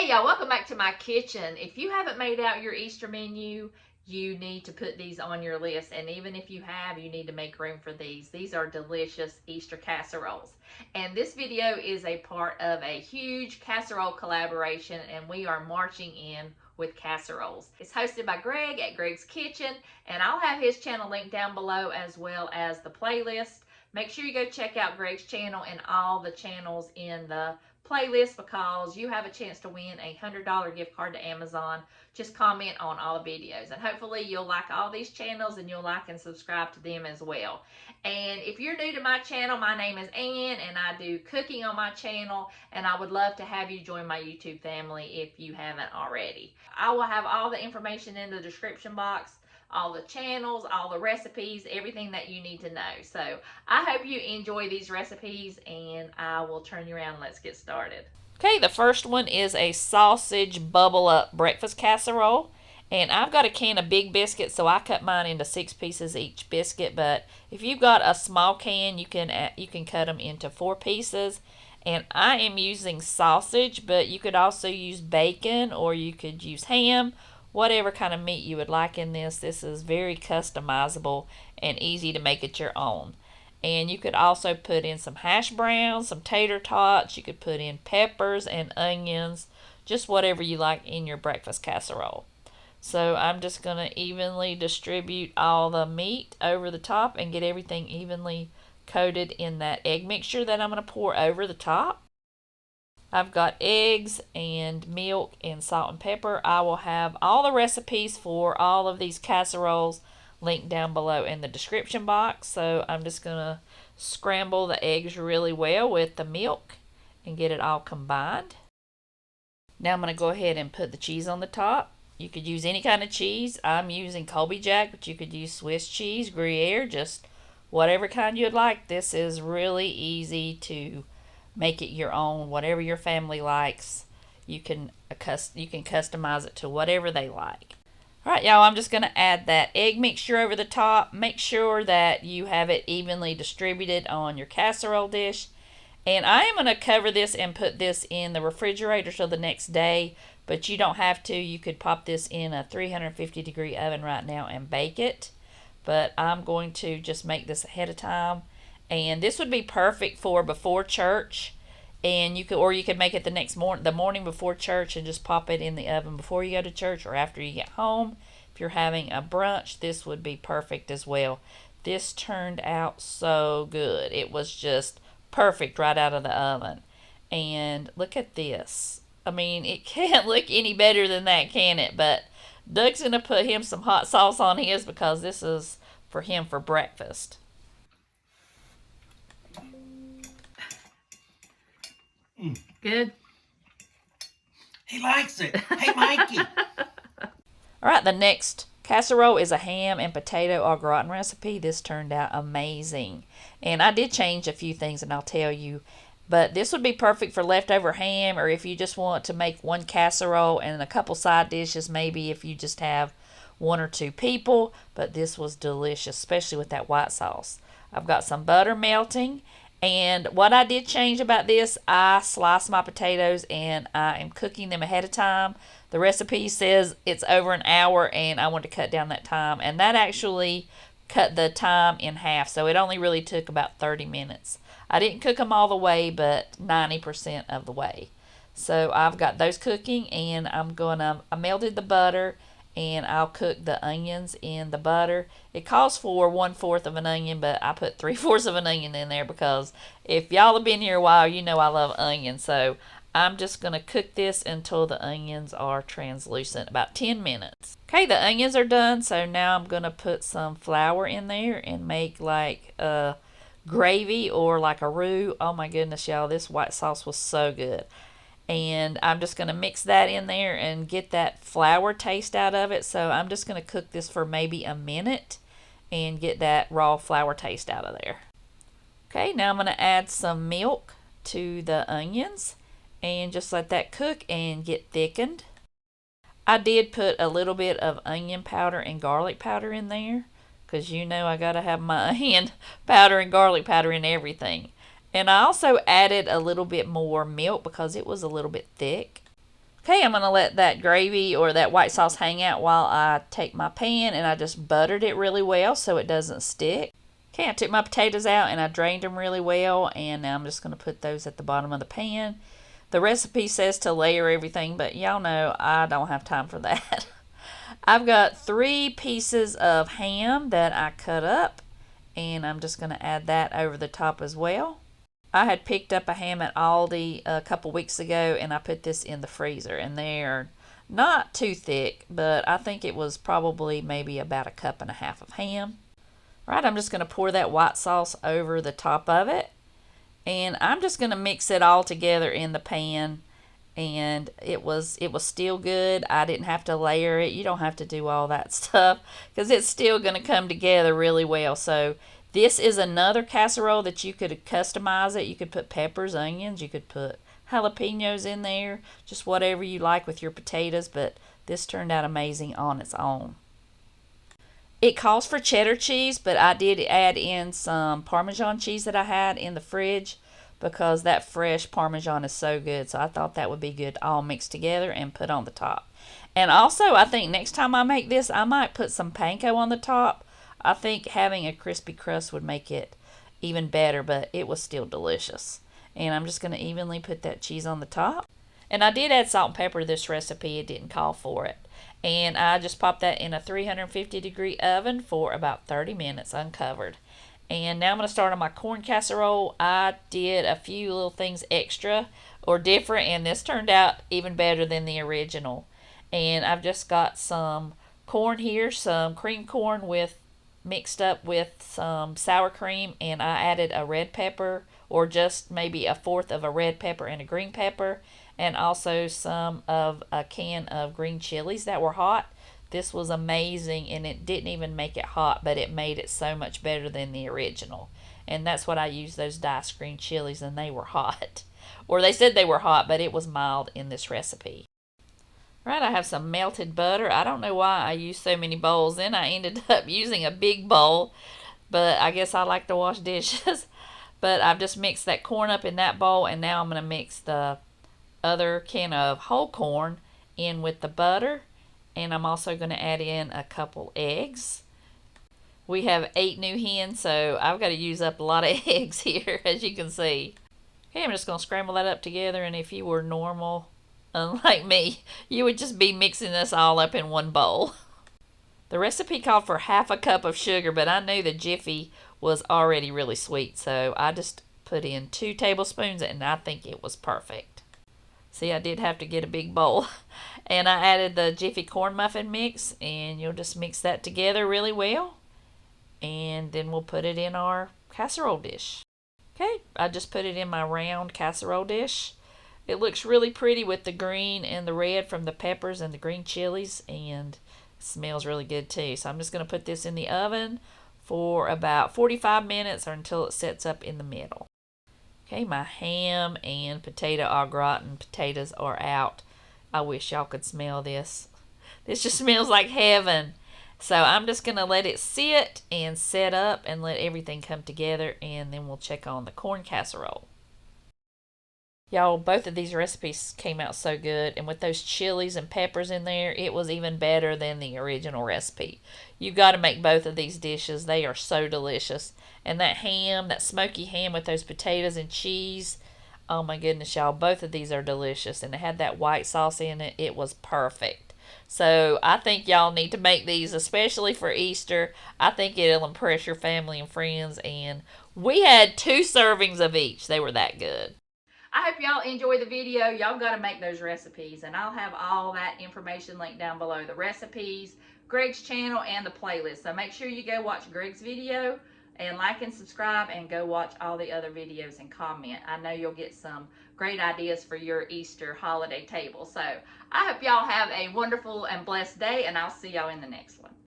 Hey y'all, welcome back to my kitchen. If you haven't made out your Easter menu, you need to put these on your list. And even if you have, you need to make room for these. These are delicious Easter casseroles. And this video is a part of a huge casserole collaboration, and we are marching in with Casseroles. It's hosted by Greg at Greg's Kitchen, and I'll have his channel linked down below as well as the playlist. Make sure you go check out Greg's channel and all the channels in the playlist, because you have a chance to win a $100 gift card to Amazon. Just comment on all the videos, and hopefully you'll like all these channels and you'll like and subscribe to them as well. And if you're new to my channel, my name is Ann and I do cooking on my channel, and I would love to have you join my YouTube family if you haven't already. I will have all the information in the description box, all the channels, all the recipes, everything that you need to know. So I hope you enjoy these recipes, and I will turn you around and let's get started. Okay, the first one is a sausage bubble up breakfast casserole. And I've got a can of big biscuits, so I cut mine into 6 pieces each biscuit. But if you've got a small can, you can cut them into 4 pieces. And I am using sausage, but you could also use bacon, or you could use ham, whatever kind of meat you would like in this. This is very customizable and easy to make it your own. And you could also put in some hash browns, some tater tots. You could put in peppers and onions, just whatever you like in your breakfast casserole. So I'm just going to evenly distribute all the meat over the top and get everything evenly coated in that egg mixture that I'm going to pour over the top. I've got eggs and milk and salt and pepper. I will have all the recipes for all of these casseroles linked down below in the description box. So I'm just going to scramble the eggs really well with the milk and get it all combined. Now I'm going to go ahead and put the cheese on the top. You could use any kind of cheese. I'm using Colby Jack, but you could use Swiss cheese, Gruyere, just whatever kind you'd like. This is really easy to make it your own, whatever your family likes. You can customize it to whatever they like. All right, y'all, I'm just going to add that egg mixture over the top. Make sure that you have it evenly distributed on your casserole dish. And I am going to cover this and put this in the refrigerator till the next day, but you don't have to. You could pop this in a 350-degree oven right now and bake it. But I'm going to just make this ahead of time. And this would be perfect for before church. And you could make it the morning before church, and just pop it in the oven before you go to church or after you get home. If you're having a brunch, this would be perfect as well. This turned out so good. It was just perfect right out of the oven. And look at this. I mean, it can't look any better than that, can it? But Doug's going to put him some hot sauce on his, because this is for him for breakfast. Good? He likes it. Hey, Mikey. All right, the next casserole is a ham and potato au gratin recipe. This turned out amazing. And I did change a few things, and I'll tell you. But this would be perfect for leftover ham, or if you just want to make one casserole and a couple side dishes, maybe if you just have 1 or 2 people. But this was delicious, especially with that white sauce. I've got some butter melting. And what I did change about this, I sliced my potatoes and I am cooking them ahead of time. The recipe says it's over an hour, and I want to cut down that time. And that actually cut the time in half, so it only really took about 30 minutes. I didn't cook them all the way, but 90% of the way. So I've got those cooking, and I melted the butter, and I'll cook the onions in the butter. It calls for 1/4 of an onion, but I put 3/4 of an onion in there, because if y'all have been here a while, you know I love onions. So I'm just going to cook this until the onions are translucent, about 10 minutes. Okay, the onions are done, so now I'm going to put some flour in there and make like a gravy or like a roux. Oh my goodness, y'all, this white sauce was so good. And I'm just going to mix that in there and get that flour taste out of it. So I'm just going to cook this for maybe a minute and get that raw flour taste out of there. Okay, now I'm going to add some milk to the onions and just let that cook and get thickened. I did put a little bit of onion powder and garlic powder in there, because you know I got to have my onion powder and garlic powder in everything. And I also added a little bit more milk because it was a little bit thick. Okay, I'm going to let that gravy or that white sauce hang out while I take my pan, and I just buttered it really well so it doesn't stick. Okay, I took my potatoes out and I drained them really well, and now I'm just going to put those at the bottom of the pan. The recipe says to layer everything, but y'all know I don't have time for that. I've got 3 pieces of ham that I cut up, and I'm just going to add that over the top as well. I had picked up a ham at Aldi a couple weeks ago, and I put this in the freezer, and they're not too thick, but I think it was probably maybe about a cup and a half of ham. Right, I'm just going to pour that white sauce over the top of it, and I'm just going to mix it all together in the pan. And it was still good. I didn't have to layer it. You don't have to do all that stuff because it's still going to come together really well. So this is another casserole that you could customize it. You could put peppers, onions, you could put jalapenos in there, just whatever you like with your potatoes, but this turned out amazing on its own. It calls for cheddar cheese, but I did add in some Parmesan cheese that I had in the fridge because that fresh Parmesan is so good. So I thought that would be good all mixed together and put on the top. And also, I think next time I make this, I might put some panko on the top. I think having a crispy crust would make it even better, but it was still delicious. And I'm just going to evenly put that cheese on the top. And I did add salt and pepper to this recipe. It didn't call for it. And I just popped that in a 350-degree oven for about 30 minutes uncovered. And now I'm going to start on my corn casserole. I did a few little things extra or different, and this turned out even better than the original. And I've just got some corn here, some cream corn mixed up with some sour cream, and I added a red pepper, or just maybe a fourth of a red pepper and a green pepper, and also some of a can of green chilies that were hot. This was amazing, and it didn't even make it hot, but it made it so much better than the original. And that's what I used, those diced green chilies, and they were hot. Or they said they were hot, but it was mild in this recipe. Right, I have some melted butter. I don't know why I used so many bowls. Then I ended up using a big bowl, but I guess I like to wash dishes. But I've just mixed that corn up in that bowl, and now I'm going to mix the other can of whole corn in with the butter. And I'm also going to add in a couple eggs. We have 8 new hens, so I've got to use up a lot of eggs here, as you can see. Okay, I'm just going to scramble that up together, and if you were normal, unlike me, you would just be mixing this all up in one bowl. The recipe called for half a cup of sugar, but I knew the Jiffy was already really sweet, so I just put in 2 tablespoons, and I think it was perfect. See, I did have to get a big bowl. And I added the Jiffy corn muffin mix, and you'll just mix that together really well. And then we'll put it in our casserole dish. Okay, I just put it in my round casserole dish. It looks really pretty with the green and the red from the peppers and the green chilies, and it smells really good too. So I'm just going to put this in the oven for about 45 minutes or until it sets up in the middle. Okay, my ham and potato au gratin potatoes are out. I wish y'all could smell this. This just smells like heaven. So I'm just going to let it sit and set up and let everything come together, and then we'll check on the corn casserole. Y'all, both of these recipes came out so good, and with those chilies and peppers in there, it was even better than the original recipe. You've got to make both of these dishes. They are so delicious. And that ham, that smoky ham with those potatoes and cheese, oh my goodness, y'all, both of these are delicious. And it had that white sauce in it. It was perfect. So I think y'all need to make these, especially for Easter. I think it'll impress your family and friends. And we had 2 servings of each. They were that good. I hope y'all enjoy the video. Y'all got to make those recipes, and I'll have all that information linked down below. The recipes, Greg's channel, and the playlist. So make sure you go watch Greg's video and like and subscribe, and go watch all the other videos and comment. I know you'll get some great ideas for your Easter holiday table. So I hope y'all have a wonderful and blessed day, and I'll see y'all in the next one.